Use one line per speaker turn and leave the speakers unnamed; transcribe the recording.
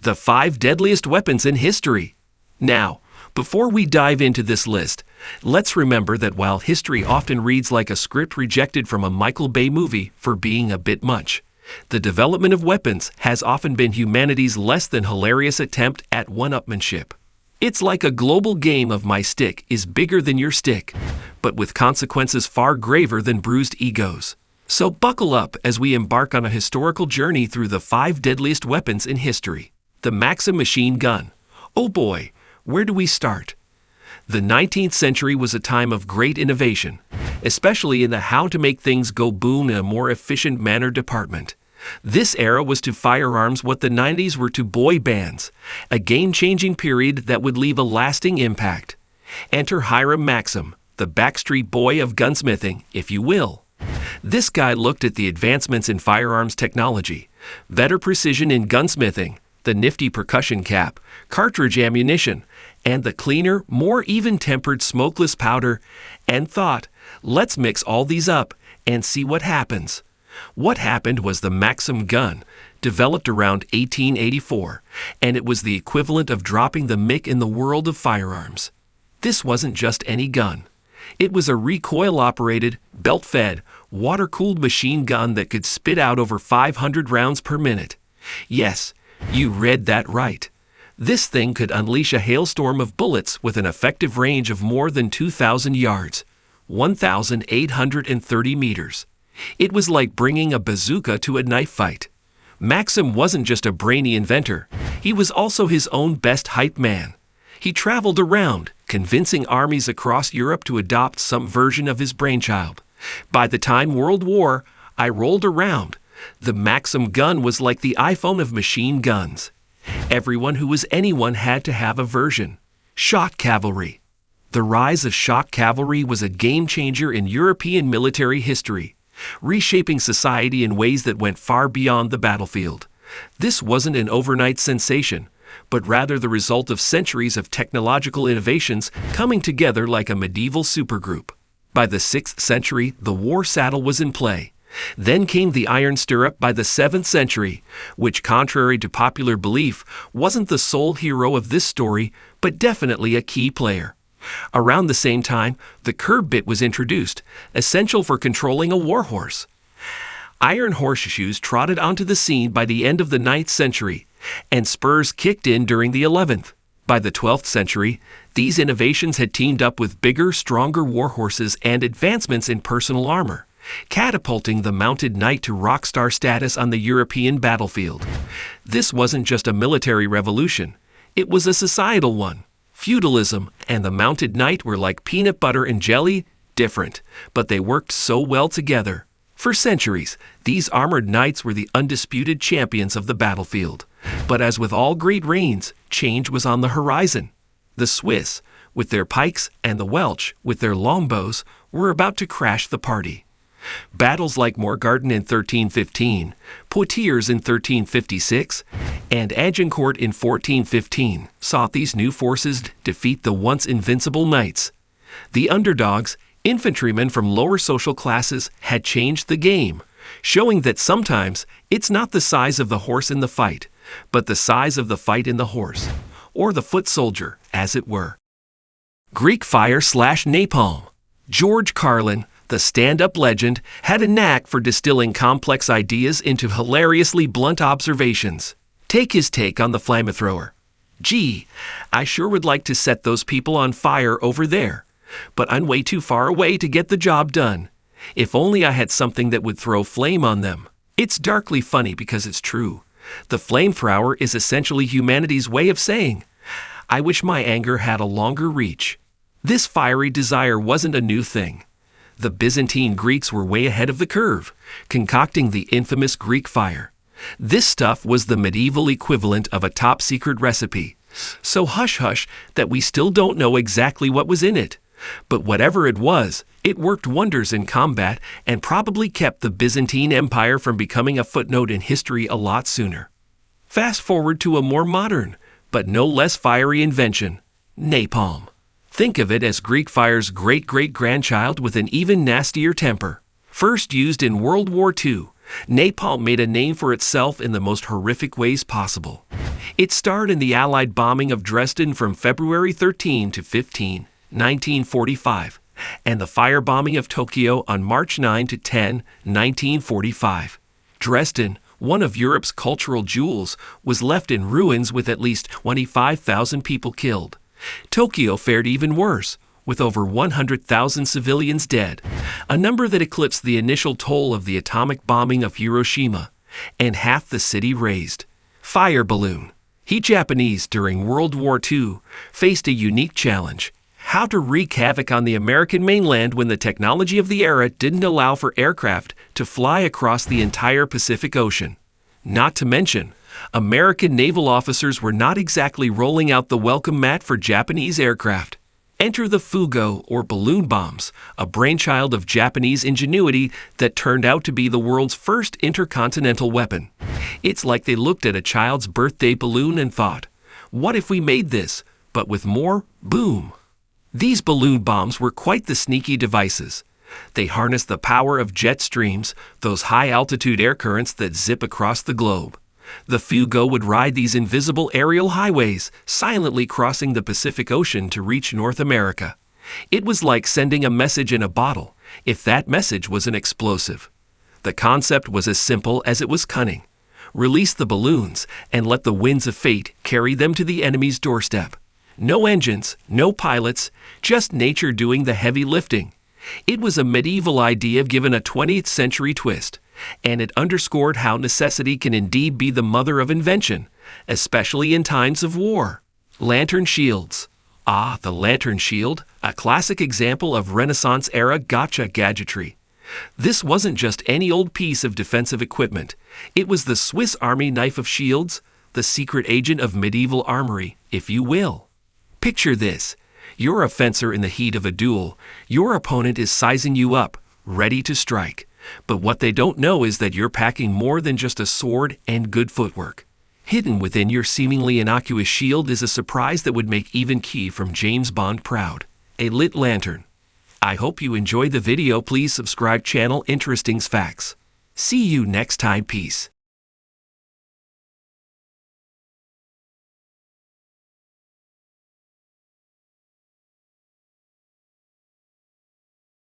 The 5 deadliest weapons in history. Now, before we dive into this list, let's remember that while history often reads like a script rejected from a Michael Bay movie for being a bit much, the development of weapons has often been humanity's less than hilarious attempt at one-upmanship. It's like a global game of my stick is bigger than your stick, but with consequences far graver than bruised egos. So buckle up as we embark on a historical journey through the 5 deadliest weapons in history. The Maxim Machine Gun. Oh boy, where do we start? The 19th century was a time of great innovation, especially in the how to make things go boom in a more efficient manner department. This era was to firearms what the 90s were to boy bands, a game-changing period that would leave a lasting impact. Enter Hiram Maxim, the Backstreet Boy of gunsmithing, if you will. This guy looked at the advancements in firearms technology, better precision in gunsmithing, the nifty percussion cap, cartridge ammunition, and the cleaner, more even-tempered smokeless powder, and thought, let's mix all these up and see what happens. What happened was the Maxim gun, developed around 1884, and it was the equivalent of dropping the mic in the world of firearms. This wasn't just any gun. It was a recoil-operated, belt-fed, water-cooled machine gun that could spit out over 500 rounds per minute. Yes, you read that right. This thing could unleash a hailstorm of bullets with an effective range of more than 2,000 yards, 1,830 meters. It was like bringing a bazooka to a knife fight. Maxim wasn't just a brainy inventor. He was also his own best hype man. He traveled around, convincing armies across Europe to adopt some version of his brainchild. By the time World War I rolled around, the Maxim gun was like the iPhone of machine guns. Everyone who was anyone had to have a version. Shock cavalry. The rise of shock cavalry was a game-changer in European military history, reshaping society in ways that went far beyond the battlefield. This wasn't an overnight sensation, but rather the result of centuries of technological innovations coming together like a medieval supergroup. By the 6th century, the war saddle was in play. Then came the iron stirrup by the 7th century, which, contrary to popular belief, wasn't the sole hero of this story, but definitely a key player. Around the same time, the curb bit was introduced, essential for controlling a warhorse. Iron horseshoes trotted onto the scene by the end of the 9th century, and spurs kicked in during the 11th. By the 12th century, these innovations had teamed up with bigger, stronger warhorses and advancements in personal armor, catapulting the mounted knight to rock star status on the European battlefield. This wasn't just a military revolution, it was a societal one. Feudalism and the mounted knight were like peanut butter and jelly, different, but they worked so well together. For centuries, these armored knights were the undisputed champions of the battlefield. But as with all great reigns, change was on the horizon. The Swiss, with their pikes, and the Welsh, with their longbows, were about to crash the party. Battles like Morgarten in 1315, Poitiers in 1356, and Agincourt in 1415 saw these new forces defeat the once invincible knights. The underdogs, infantrymen from lower social classes, had changed the game, showing that sometimes it's not the size of the horse in the fight, but the size of the fight in the horse, or the foot soldier, as it were. Greek fire/napalm. George Carlin, the stand-up legend, had a knack for distilling complex ideas into hilariously blunt observations. Take his take on the flamethrower. Gee, I sure would like to set those people on fire over there, but I'm way too far away to get the job done. If only I had something that would throw flame on them. It's darkly funny because it's true. The flamethrower is essentially humanity's way of saying, I wish my anger had a longer reach. This fiery desire wasn't a new thing. The Byzantine Greeks were way ahead of the curve, concocting the infamous Greek fire. This stuff was the medieval equivalent of a top-secret recipe, so hush-hush that we still don't know exactly what was in it. But whatever it was, it worked wonders in combat and probably kept the Byzantine Empire from becoming a footnote in history a lot sooner. Fast forward to a more modern, but no less fiery invention, napalm. Think of it as Greek fire's great-great-grandchild with an even nastier temper. First used in World War II, napalm made a name for itself in the most horrific ways possible. It starred in the Allied bombing of Dresden from February 13 to 15, 1945, and the firebombing of Tokyo on March 9 to 10, 1945. Dresden, one of Europe's cultural jewels, was left in ruins with at least 25,000 people killed. Tokyo fared even worse, with over 100,000 civilians dead, a number that eclipsed the initial toll of the atomic bombing of Hiroshima, and half the city razed. Fire balloon. Japanese during World War II faced a unique challenge: how to wreak havoc on the American mainland when the technology of the era didn't allow for aircraft to fly across the entire Pacific Ocean. Not to mention, American naval officers were not exactly rolling out the welcome mat for Japanese aircraft. Enter the Fugo, or balloon bombs, a brainchild of Japanese ingenuity that turned out to be the world's first intercontinental weapon. It's like they looked at a child's birthday balloon and thought, what if we made this, but with more boom? These balloon bombs were quite the sneaky devices. They harnessed the power of jet streams, those high-altitude air currents that zip across the globe. The Fugo would ride these invisible aerial highways, silently crossing the Pacific Ocean to reach North America. It was like sending a message in a bottle, if that message was an explosive. The concept was as simple as it was cunning. Release the balloons and let the winds of fate carry them to the enemy's doorstep. No engines, no pilots, just nature doing the heavy lifting. It was a medieval idea given a 20th century twist, and it underscored how necessity can indeed be the mother of invention, especially in times of war. Lantern shields. Ah, the lantern shield, a classic example of Renaissance-era gotcha gadgetry. This wasn't just any old piece of defensive equipment. It was the Swiss Army knife of shields, the secret agent of medieval armory, if you will. Picture this. You're a fencer in the heat of a duel. Your opponent is sizing you up, ready to strike. But what they don't know is that you're packing more than just a sword and good footwork. Hidden within your seemingly innocuous shield is a surprise that would make even Key from James Bond proud. A lit lantern. I hope you enjoyed the video. Please subscribe channel Interesting Facts. See you next time. Peace.